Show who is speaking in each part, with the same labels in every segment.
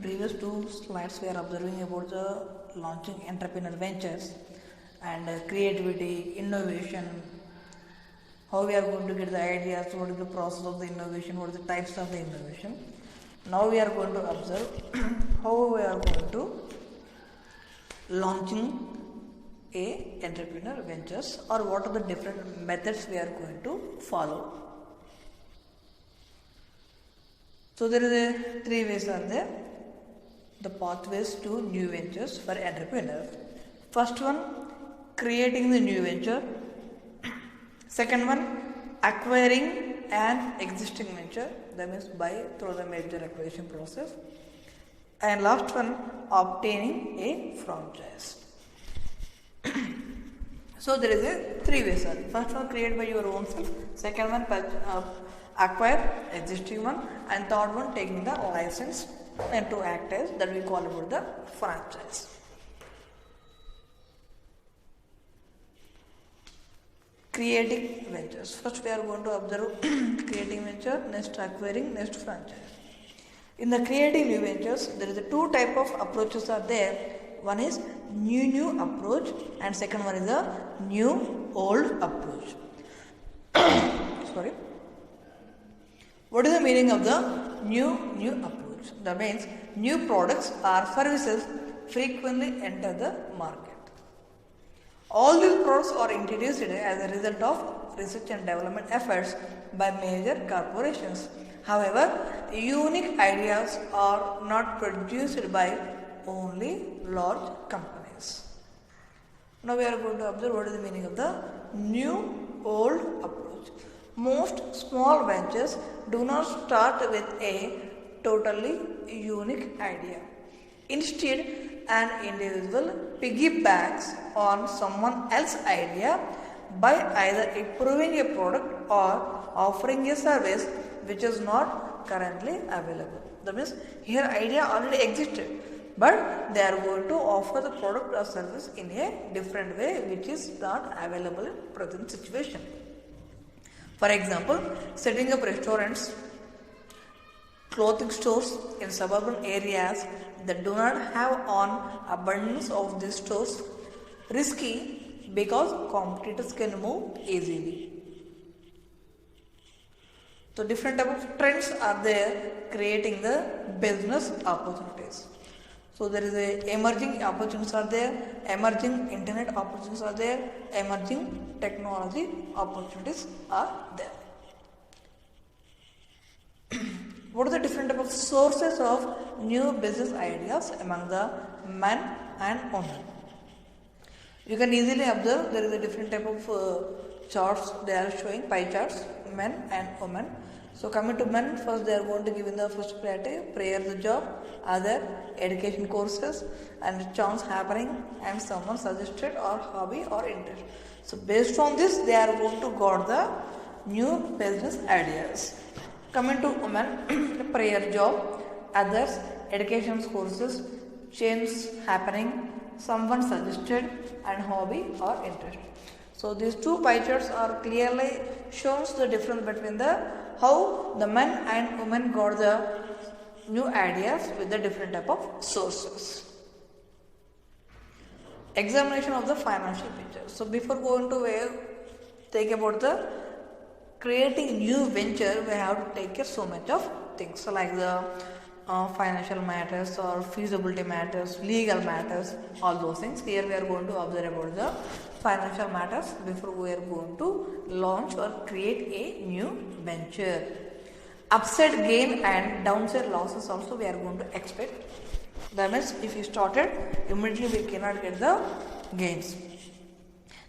Speaker 1: previous two slides we are observing about the launching entrepreneur ventures and creativity, innovation, how we are going to get the ideas, what is the process of the innovation, what are the types of the innovation. Now we are going to observe how we are going to launching a entrepreneur ventures, or what are the different methods we are going to follow. So there is a three ways are there, the pathways to new ventures for entrepreneurs. First one, creating the new venture. Second one, acquiring an existing venture, that means buy through the merger acquisition process. And last one, obtaining a franchise. So there is a three ways. First one, create by your own self. Second one, acquire existing one. And third one, taking the license and to act as, that we call about the franchise. Creating ventures. First we are going to observe creating venture, next acquiring, next franchise. In the creating new ventures, there is a two type of approaches are there. One is new approach, and second one is a new old approach. Sorry. What is the meaning of the new approach? That means new products or services frequently enter the market. All these products are introduced as a result of research and development efforts by major corporations. However, unique ideas are not produced by only large companies. Now we are going to observe what is the meaning of the new old approach. Most small ventures do not start with a totally unique idea. Instead, an individual piggybacks on someone else's idea by either improving a product or offering a service which is not currently available. That means here idea already existed, but they are going to offer the product or service in a different way which is not available in present situation. For example, setting up restaurants, clothing stores in suburban areas that do not have an abundance of these stores risky because competitors can move easily. So different type of trends are there creating the business opportunities. So there is a emerging opportunities are there, emerging internet opportunities are there, emerging technology opportunities are there. What are the different type of sources of new business ideas among the men and women? You can easily observe there is a different type of charts they are showing, pie charts, men and women. So coming to men, first they are going to give in the first priority, prayer the job, other education courses and chance happening and someone suggested or hobby or interest. So based on this they are going to got the new business ideas. Coming to women, prayer job, others, education courses, change happening, someone suggested and hobby or interest. So these two pie charts are clearly shows the difference between the how the men and women got the new ideas with the different type of sources. Examination of the financial picture. So before going to take about the creating new venture, we have to take care so much of things, so like the financial matters or feasibility matters, legal matters, all those things. Here we are going to observe about the financial matters before we are going to launch or create a new venture. Upside gain and downside losses also we are going to expect. That means if you started, immediately we cannot get the gains.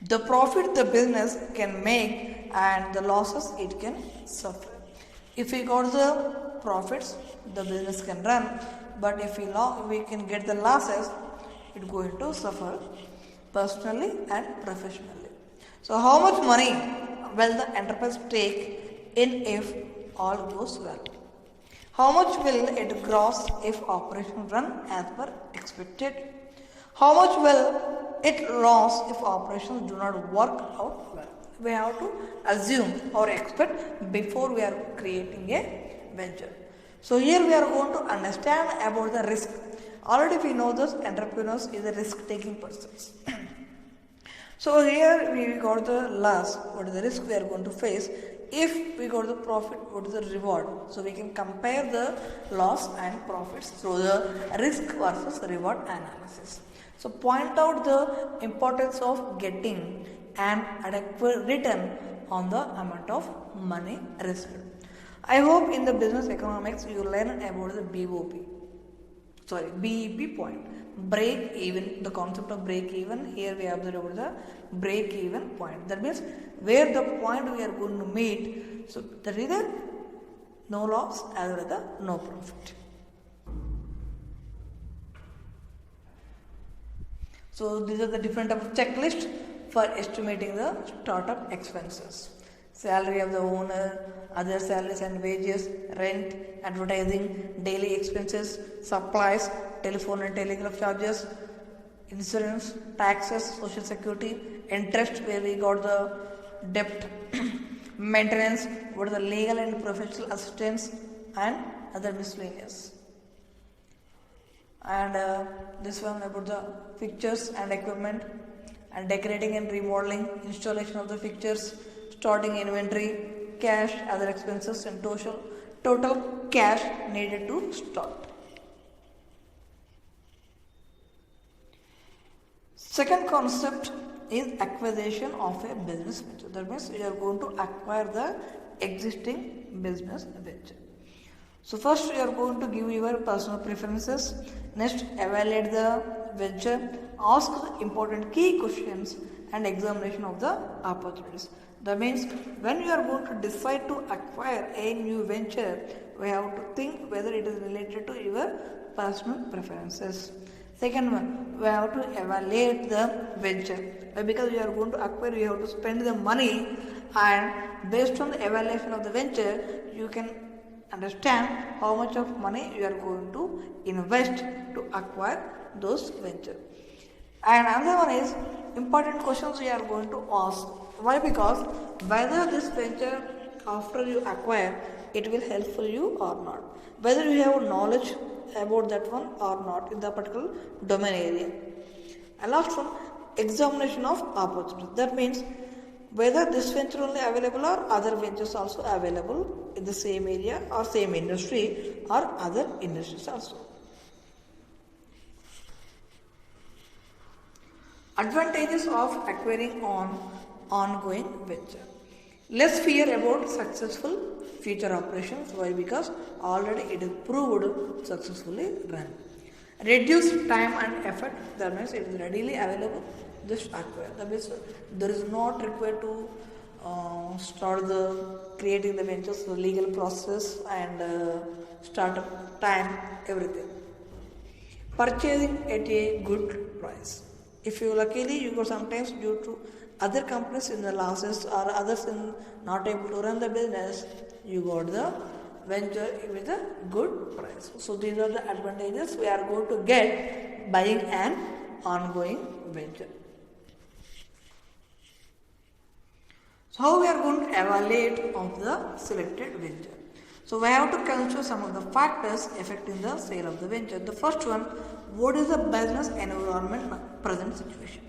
Speaker 1: The profit the business can make and the losses it can suffer. If we got the profits, the business can run, but if we can get the losses, it's going to suffer personally and professionally. So how much money will the enterprise take in if all goes well? How much will it gross if operations run as per expected? How much will it lose if operations do not work out well? We have to assume or expect before we are creating a venture. So here we are going to understand about the risk. Already we know this entrepreneurs is a risk taking persons. So here we got the loss, what is the risk we are going to face. If we got the profit, what is the reward? So we can compare the loss and profits through the risk versus reward analysis. So point out the importance of getting an adequate return on the amount of money risked. I hope in the business economics you learn about the BEP point. Break even, the concept of break even. Here we have about the break even point. That means where the point we are going to meet. So that is the no loss as well as the no profit. So these are the different type of checklist for estimating the startup expenses. Salary of the owner, other salaries and wages, rent, advertising, daily expenses, supplies, telephone and telegraph charges, insurance, taxes, social security, interest where we got the debt, maintenance, what are the legal and professional assistance and other miscellaneous. And this one about the fixtures and equipment and decorating and remodeling, installation of the fixtures, starting inventory, cash, other expenses and total cash needed to start. Second concept is acquisition of a business venture. That means you are going to acquire the existing business venture. So first you are going to give your personal preferences, next evaluate the venture, ask the important key questions and examination of the opportunities. That means when you are going to decide to acquire a new venture, we have to think whether it is related to your personal preferences. Second one, we have to evaluate the venture. Because you are going to acquire, you have to spend the money, and based on the evaluation of the venture, you can understand how much of money you are going to invest to acquire those venture. And another one is important questions we are going to ask. Why? Because whether this venture after you acquire, it will helpful you or not. Whether you have knowledge about that one or not in the particular domain area. And last one, examination of opportunities. That means whether this venture only available or other ventures also available in the same area or same industry or other industries also. Advantages of acquiring ongoing venture. Less fear about successful future operations. Why? Because already it is proved successfully run. Reduce time and effort. That means it is readily available. Just acquire. That means there is not required to start the creating the ventures, the legal process and startup time, everything. Purchasing at a good price. If you luckily you go sometimes due to other companies in the losses or others in not able to run the business, you got the venture with a good price. So these are the advantages we are going to get buying an ongoing venture. So how we are going to evaluate of the selected venture? So we have to consider some of the factors affecting the sale of the venture. The first one, what is the business environment present situation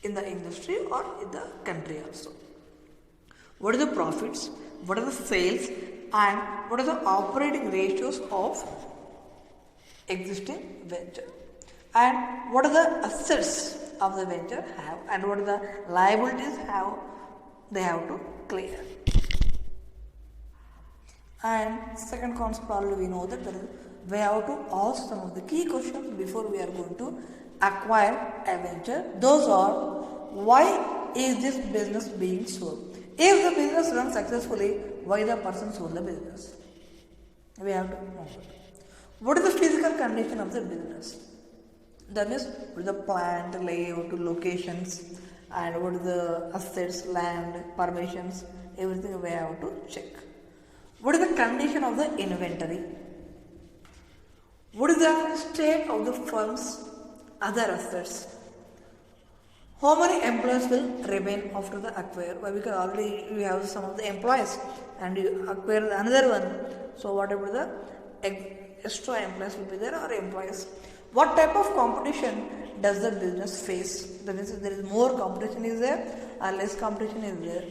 Speaker 1: in the industry or in the country also? What are the profits? What are the sales? And what are the operating ratios of existing venture? And what are the assets of the venture have? And what are the liabilities have they have to clear? And second concept already we know that we have to ask some of the key questions before we are going to acquire a venture. Those are, why is this business being sold? If the business runs successfully, why the person sold the business? We have to know that. What is the physical condition of the business? That means what is the plant, layout, locations, and what is the assets, land, permissions, everything we have to check. What is the condition of the inventory? What is the state of the firm's other assets? How many employees will remain after the acquire? Well, because already you have some of the employees and you acquire another one. So what about the extra employees will be there or employees? What type of competition does the business face? That means there is more competition is there or less competition is there.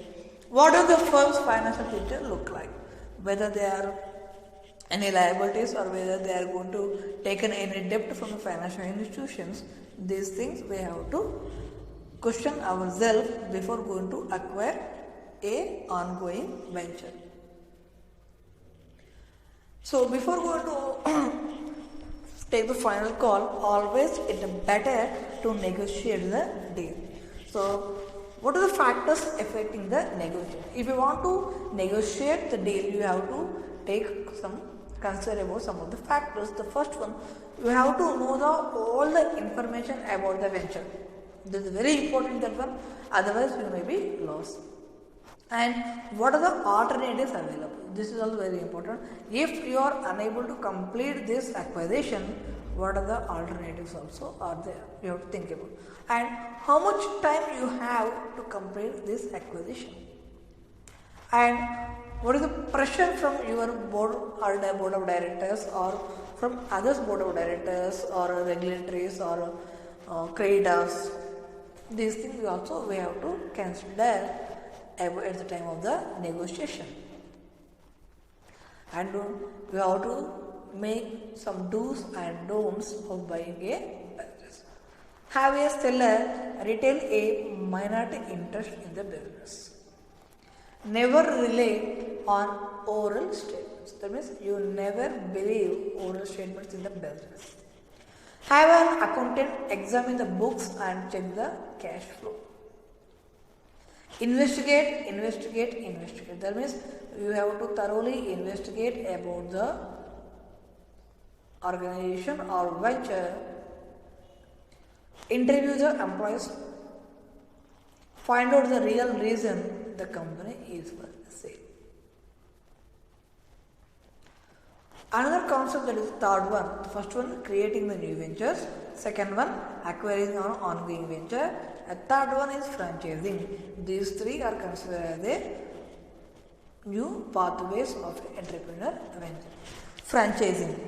Speaker 1: What does the firm's financial picture look like? Whether they are any liabilities or whether they are going to take any debt from the financial institutions, these things we have to question ourselves before going to acquire a ongoing venture. So before going to take the final call, always it is better to negotiate the deal. So what are the factors affecting the negotiation? If you want to negotiate the deal, you have to take some consider about some of the factors. The first one, you have to know all the information about the venture. This is very important, that one, otherwise you may be lost. And what are the alternatives available? This is also very important. If you are unable to complete this acquisition, what are the alternatives also are there? You have to think about. And how much time you have to complete this acquisition? And what is the pressure from your board of directors or from others board of directors or regulatories or creditors? These things also we have to consider at the time of the negotiation. And we have to make some do's and don'ts of buying a business. Have a seller retain a minority interest in the business. Never rely on oral statements. That means you never believe oral statements in the business. Have an accountant examine the books and check the cash flow. Investigate. That means you have to thoroughly investigate about the organization or venture. Interview the employees. Find out the real reason the company is for sale. Another concept, that is third one. The first one, creating the new ventures. Second one, acquiring an ongoing venture. And third one is franchising. These three are considered as the new pathways of entrepreneur venture. Franchising.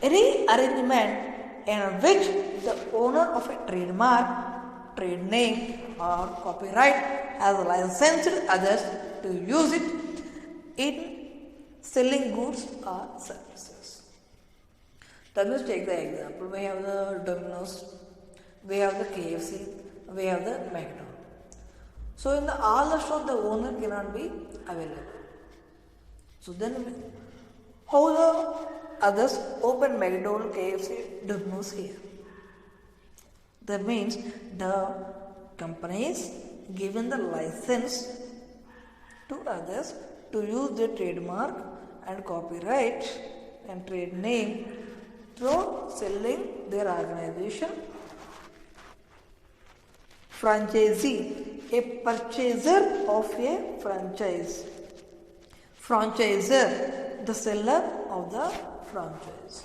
Speaker 1: Any arrangement in which the owner of a trademark, trade name or copyright has licensed others to use it in selling goods or services. Let us take the example. We have the Domino's, we have the KFC, we have the McDonald's. So in all the stores the owner cannot be available. So then how the others open McDonald's, KFC, Domino's here? That means the companies given the license to others to use their trademark and copyright and trade name through selling their organization. Franchisee, a purchaser of a franchise. Franchisor, the seller of the franchise.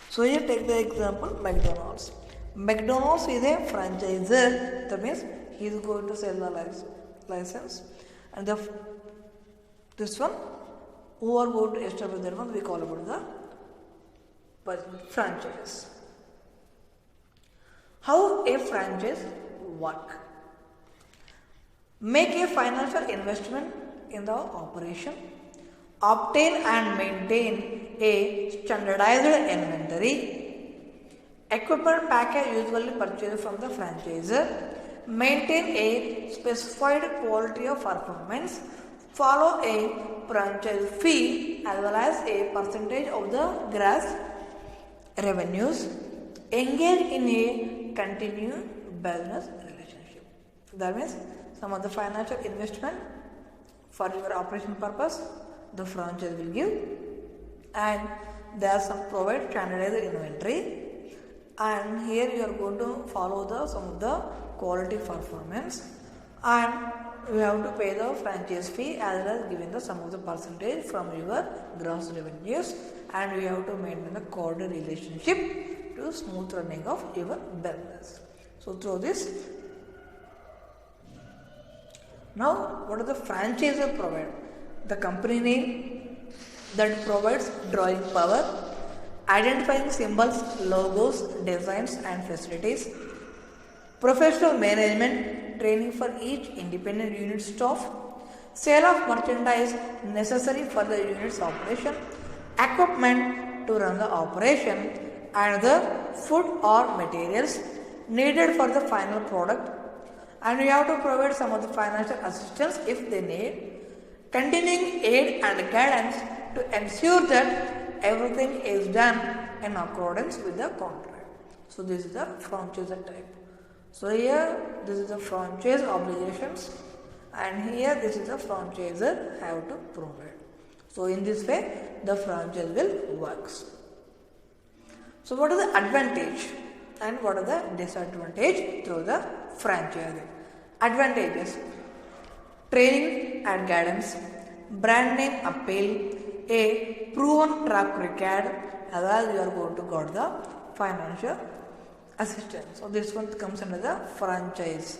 Speaker 1: So here take the example McDonald's. McDonald's is a franchisor. That means he is going to sell the license, and this one who are going to establish that one we call about the franchise. How a franchise work? Make a financial investment in the operation. Obtain and maintain a standardized inventory. Equipment package usually purchased from the franchisor. Maintain a specified quality of performance. Follow a franchise fee as well as a percentage of the gross revenues. Engage in a continued business relationship. That means some of the financial investment for your operation purpose the franchise will give, and there are some provide standardized inventory, and here you are going to follow some of the quality performance, and you have to pay the franchise fee as well as giving some of the percentage from your gross revenues, and you have to maintain a cordial relationship to smooth running of your business. So through this Now, what does the franchisor provide? The company name that provides drawing power, identifying symbols, logos, designs, and facilities, professional management, training for each independent unit staff, sale of merchandise necessary for the unit's operation, equipment to run the operation, and the food or materials needed for the final product. And we have to provide some of the financial assistance if they need, continuing aid and guidance to ensure that everything is done in accordance with the contract. So this is the franchisor type. So here this is the franchise obligations, and here this is the franchisor have to provide. So in this way the franchise will works. So what is the advantage and what are the disadvantage through the franchising? Advantages: training and guidance, brand name appeal, a proven track record, as well as you are going to get the financial assistance. So this one comes under the franchise.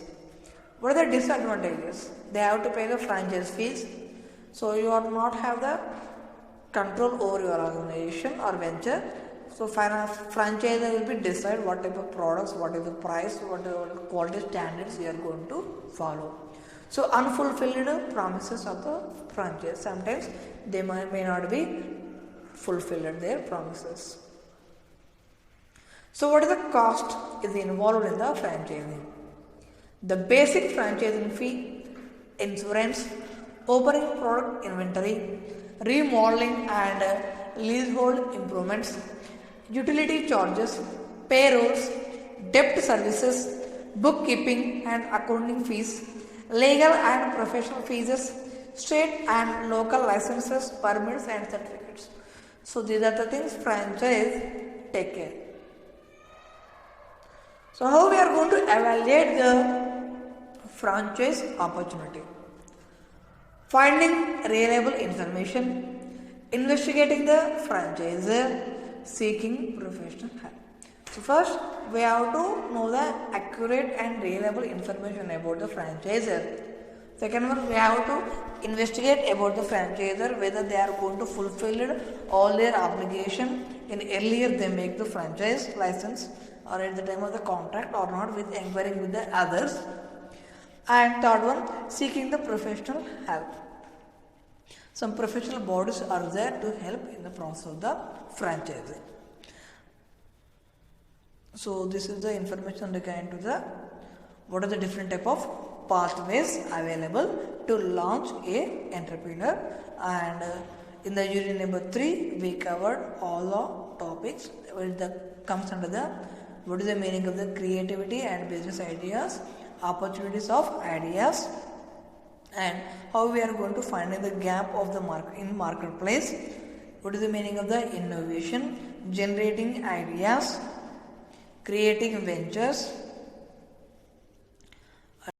Speaker 1: What are the disadvantages? They have to pay the franchise fees, so you are not have the control over your organization or venture. So franchisor will be decide what type of products, what is the price, what are the quality standards you are going to follow. So unfulfilled promises of the franchise, sometimes they may not be fulfilled their promises. So what is the cost is involved in the franchising? The basic franchising fee, insurance, opening product inventory, remodeling and leasehold improvements, utility charges, payrolls, debt services, bookkeeping and accounting fees, legal and professional fees, state and local licenses, permits and certificates. So these are the things franchise take care. So how we are going to evaluate the franchise opportunity? Finding reliable information, investigating the franchisor, seeking professional help. So first we have to know the accurate and reliable information about the franchisor. Second one, we have to investigate about the franchisor, whether they are going to fulfill all their obligation in earlier they make the franchise license or at the time of the contract or not, with inquiring with the others. And third one, seeking the professional help. Some professional bodies are there to help in the process of the franchising. So this is the information regarding to the what are the different type of pathways available to launch a entrepreneur. And in the unit number 3 we covered all the topics that comes under the what is the meaning of the creativity and business ideas, opportunities of ideas, and how we are going to find the gap of the marketplace. What is the meaning of the innovation, generating ideas, creating ventures,